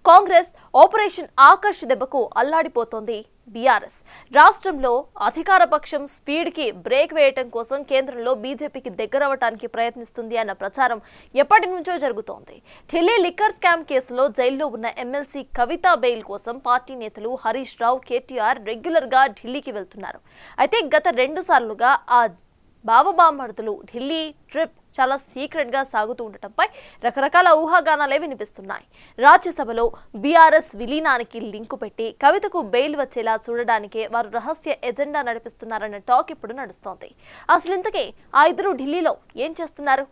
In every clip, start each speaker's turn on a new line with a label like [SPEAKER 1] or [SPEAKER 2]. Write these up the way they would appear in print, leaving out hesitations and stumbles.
[SPEAKER 1] Congress operation Akarsh దెబ్బకు అల్లాడిపోతోంది BRS. రాష్ట్రంలో అధికార పక్షం స్పీడ్ కి బ్రేక్ వేయడం కోసం కేంద్రంలో బీజేపీకి దగ్గరవడానికి ప్రయత్నిస్తుంది అన్న ప్రచారం ఎప్పటి నుంచో జరుగుతోంది. ఢిల్లీ లిక్కర్ స్కామ్ కేసులో జైల్లో ఉన్న ఎమ్మెల్సీ కవిత బెయిల్ కోసం పార్టీ నేతలు హరీష్ రావు, కేటీఆర్ రెగ్యులర్ గా ఢిల్లీకి వెళ్తున్నారు. అయితే గత 2 సార్లుగా ఆ బావబామర్దులు ఢిల్లీ ట్రిప్ చాలా సీక్రెట్ గా సాగుతూ ఉండటంపై రకరకాల ఊహాగానాలే వినిపిస్తున్నాయి. రాజ్యసభలో బీఆర్ఎస్ విలీనానికి లింకు పెట్టి కవితకు బెయిల్ వచ్చేలా చూడడానికే వారు రహస్య ఎజెండా నడిపిస్తున్నారన్న టాక్ ఇప్పుడు నడుస్తోంది. అసలు ఇంతకీ ఆ ఇద్దరు ఢిల్లీలో ఏం చేస్తున్నారు?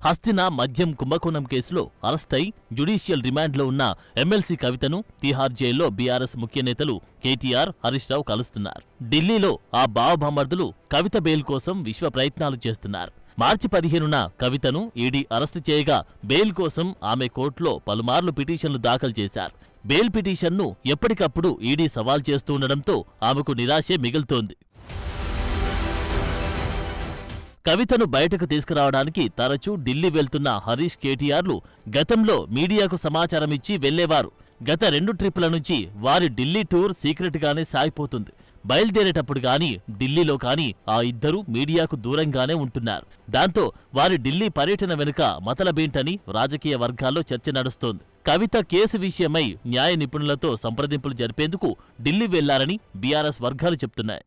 [SPEAKER 2] హస్తిన మద్యం కుంభకోణం కేసులో అరెస్టై జ్యుడిషియల్ రిమాండ్లో ఉన్న ఎమ్మెల్సీ కవితను తిహార్ జైల్లో బీఆర్ఎస్ ముఖ్య నేతలు కేటీఆర్, హరీష్ రావు కలుస్తున్నారు. ఢిల్లీలో ఆ బావబామర్దులు కవిత బెయిల్ కోసం విశ్వ ప్రయత్నాలు చేస్తున్నారు. మార్చి 15న కవితను ఈడీ అరెస్టు చేయగా బెయిల్ కోసం ఆమె కోర్టులో పలుమార్లు పిటిషన్లు దాఖలు చేశారు. బెయిల్ పిటిషన్ను ఎప్పటికప్పుడు ఈడీ సవాల్ చేస్తూ ఉండడంతో ఆమెకు నిరాశే మిగులుతోంది. కవితను బయటకు తీసుకురావడానికి తరచూ ఢిల్లీ వెళ్తున్న హరీష్, కేటీఆర్లు గతంలో మీడియాకు సమాచారమిచ్చి వెళ్లేవారు. గత 2 ట్రిప్పుల నుంచి వారి ఢిల్లీ టూర్ సీక్రెట్గానే సాగిపోతుంది. బయలుదేరేటప్పుడు గానీ ఢిల్లీలో కానీ ఆ ఇద్దరు మీడియాకు దూరంగానే ఉంటున్నారు. దాంతో వారి ఢిల్లీ పర్యటన వెనుక మతలబేంటని రాజకీయ వర్గాల్లో చర్చ నడుస్తోంది. కవిత కేసు విషయమై న్యాయ నిపుణులతో సంప్రదింపులు జరిపేందుకు ఢిల్లీ వెళ్లారని బీఆర్ఎస్ వర్గాలు చెప్తున్నాయి.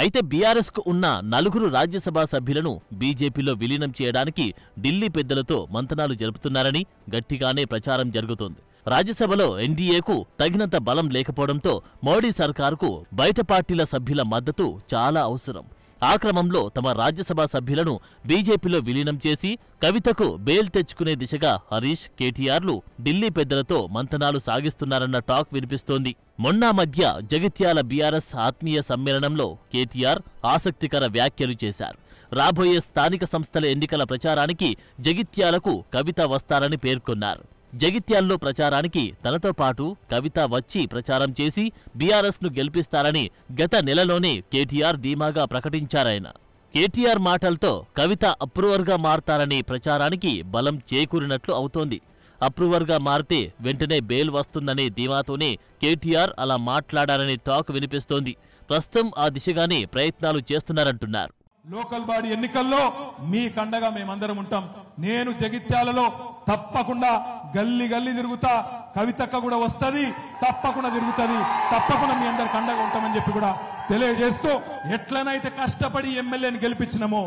[SPEAKER 2] అయితే బీఆర్ఎస్ కు ఉన్న 4 రాజ్యసభ సభ్యులను బీజేపీలో విలీనం చేయడానికి ఢిల్లీ పెద్దలతో మంతనాలు జరుపుతున్నారని గట్టిగానే ప్రచారం జరుగుతోంది. రాజ్యసభలో ఎన్డీఏకు తగినంత బలం లేకపోవడంతో మోడీ సర్కారుకు బయట పార్టీల సభ్యుల మద్దతు చాలా అవసరం. ఆ క్రమంలో తమ రాజ్యసభ సభ్యులను బీజేపీలో విలీనం చేసి కవితకు బెయిల్ తెచ్చుకునే దిశగా హరీష్, కేటీఆర్లు ఢిల్లీ పెద్దలతో మంతనాలు సాగిస్తున్నారన్న టాక్ వినిపిస్తోంది. మొన్న మధ్య జగిత్యాల బీఆర్ఎస్ ఆత్మీయ సమ్మేళనంలో కేటీఆర్ ఆసక్తికర వ్యాఖ్యలు చేశారు. రాబోయే స్థానిక సంస్థల ఎన్నికల ప్రచారానికి జగిత్యాలకు కవిత వస్తారని పేర్కొన్నారు. జగిత్యాల్లో ప్రచారానికి తనతో పాటు కవిత వచ్చి ప్రచారం చేసి బీఆర్ఎస్ ను గెలిపిస్తారని గత నెలలోనే కేటీఆర్ ధీమాగా ప్రకటించారాయన. కేటీఆర్ మాటలతో కవిత అప్రూవర్గా మారతారని ప్రచారానికి బలం చేకూరినట్లు అవుతోంది. అప్రూవర్గా మారితే వెంటనే బెయిల్ వస్తుందనే ధీమాతోనే కేటీఆర్ అలా మాట్లాడారనే టాక్ వినిపిస్తోంది. ప్రస్తుతం ఆ దిశగానే ప్రయత్నాలు చేస్తున్నారంటున్నారు.
[SPEAKER 3] లోకల్ బాడీ ఎన్నికల్లో మీ కండగా మేమందరం ఉంటాం. నేను జగిత్యాలలో తప్పకుండా గల్లీ గల్లీ తిరుగుతా, కవితక్క కూడా వస్తుంది, తప్పకుండా తిరుగుతుంది, తప్పకుండా మీ అందరికి కండగా ఉంటామని చెప్పి కూడా తెలియజేస్తూ, ఎట్లనైతే కష్టపడి ఎమ్మెల్యేని గెలిపించినామో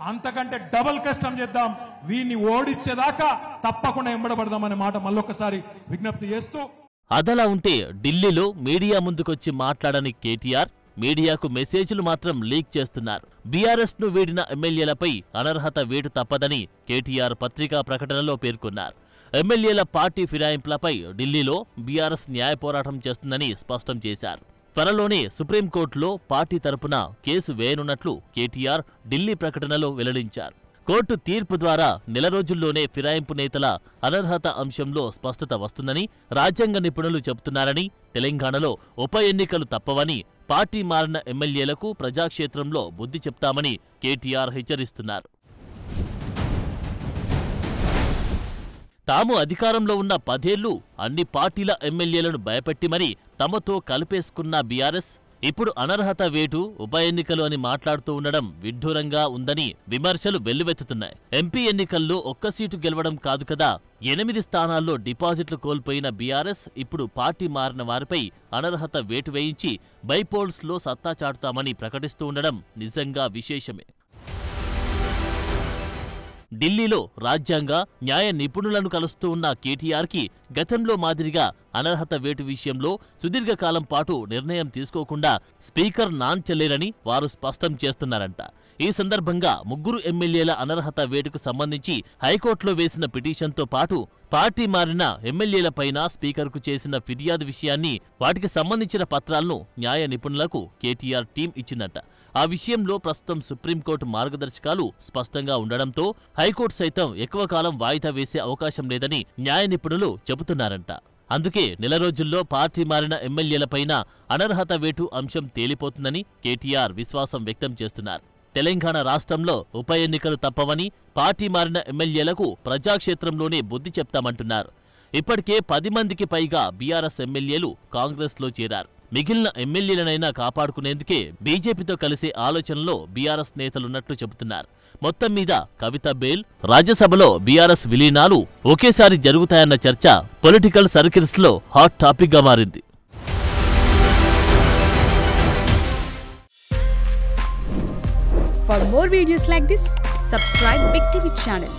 [SPEAKER 3] అంతకంటే డబల్ కష్టం చేద్దాం, వీడిని ఓడించేదాకా తప్పకుండా ఎంబడబడదామనే మాట మళ్ళొక్కసారి విజ్ఞప్తి చేస్తూ,
[SPEAKER 2] అదలా ఉంటే ఢిల్లీలో మీడియా ముందుకొచ్చి మాట్లాడని కేటీఆర్ మీడియాకు మెసేజ్లు మాత్రం లీక్ చేస్తున్నారు. బీఆర్ఎస్ ను వీడిన ఎమ్మెల్యేలపై అనర్హత వేటు తప్పదని కేటీఆర్ పత్రికా ప్రకటనలో పేర్కొన్నారు. ఎమ్మెల్యేల పార్టీ ఫిరాయింపులపై ఢిల్లీలో బీఆర్ఎస్ న్యాయ పోరాటం చేస్తుందని స్పష్టం చేశారు. త్వరలోనే సుప్రీంకోర్టులో పార్టీ తరపున కేసు వేయనున్నట్లు కేటీఆర్ ఢిల్లీ ప్రకటనలో వెల్లడించారు. కోర్టు తీర్పు ద్వారా నెల రోజుల్లోనే ఫిరాయింపు నేతల అనర్హత అంశంలో స్పష్టత వస్తుందని రాజ్యాంగ నిపుణులు చెబుతున్నారని, తెలంగాణలో ఉప ఎన్నికలు తప్పవని, పార్టీ మారిన ఎమ్మెల్యేలకు ప్రజాక్షేత్రంలో బుద్ధి చెప్తామని కేటీఆర్ హెచ్చరిస్తున్నారు. తాము అధికారంలో ఉన్న 10 ఏళ్లు అన్ని పార్టీల ఎమ్మెల్యేలను భయపెట్టి మరీ తమతో కలిపేసుకున్న బీఆర్ఎస్ ఇప్పుడు అనర్హత వేటు ఉప ఎన్నికలు అని మాట్లాడుతూ ఉండడం విడ్డూరంగా ఉందని విమర్శలు వెల్లువెత్తుతున్నాయి. ఎంపీ ఎన్నికల్లో 1 సీటు గెలవడం కాదు కదా, 8 స్థానాల్లో డిపాజిట్లు కోల్పోయిన బీఆర్ఎస్ ఇప్పుడు పార్టీ మారిన వారిపై అనర్హత వేటు వేయించి బైపోల్స్లో సత్తా చాటుతామని ప్రకటిస్తూ ఉండడం నిజంగా విశేషమే. ఢిల్లీలో రాజ్యాంగ, న్యాయ నిపుణులను కలుస్తూ ఉన్న కేటీఆర్కి గతంలో మాదిరిగా అనర్హత వేటు విషయంలో సుదీర్ఘకాలం పాటు నిర్ణయం తీసుకోకుండా స్పీకర్ నాంచెల్లేరని వారు స్పష్టం చేస్తున్నారంట. ఈ సందర్భంగా 3 ఎమ్మెల్యేల అనర్హత వేటుకు సంబంధించి హైకోర్టులో వేసిన పిటిషన్తో పాటు పార్టీ మారిన ఎమ్మెల్యేలపైన స్పీకర్కు చేసిన ఫిర్యాదు విషయాన్ని, వాటికి సంబంధించిన పత్రాలను న్యాయ నిపుణులకు కేటీఆర్ టీం ఇచ్చిందట. ఆ విషయంలో ప్రస్తుతం సుప్రీంకోర్టు మార్గదర్శకాలు స్పష్టంగా ఉండడంతో హైకోర్టు సైతం ఎక్కువ కాలం వాయిదా వేసే అవకాశం లేదని న్యాయ నిపుణులు చెబుతున్నారంట. అందుకే నెల రోజుల్లో పార్టీ మారిన ఎమ్మెల్యేలపైన అనర్హత వేటు అంశం తేలిపోతుందని కేటీఆర్ విశ్వాసం వ్యక్తం చేస్తున్నారు. తెలంగాణ రాష్ట్రంలో ఉప ఎన్నికలు తప్పవని, పార్టీ మారిన ఎమ్మెల్యేలకు ప్రజాక్షేత్రంలోనే బుద్ధి చెప్తామంటున్నారు. ఇప్పటికే 10 మందికి పైగా బీఆర్ఎస్ ఎమ్మెల్యేలు కాంగ్రెస్లో చేరారు. మిగిలిన ఎమ్మెల్యేలనైనా కాపాడుకునేందుకే బీజేపీతో కలిసే ఆలోచనలో బీఆర్ఎస్ నేతలున్నట్లు చెబుతున్నారు. మొత్తం మీద కవిత బేల్, రాజ్యసభలో బీఆర్ఎస్ విలీనాలు ఒకేసారి జరుగుతాయన్న చర్చ పొలిటికల్ సర్కిల్స్లో హాట్ టాపిక్గా మారింది.
[SPEAKER 4] For more videos like this, subscribe Big TV channel.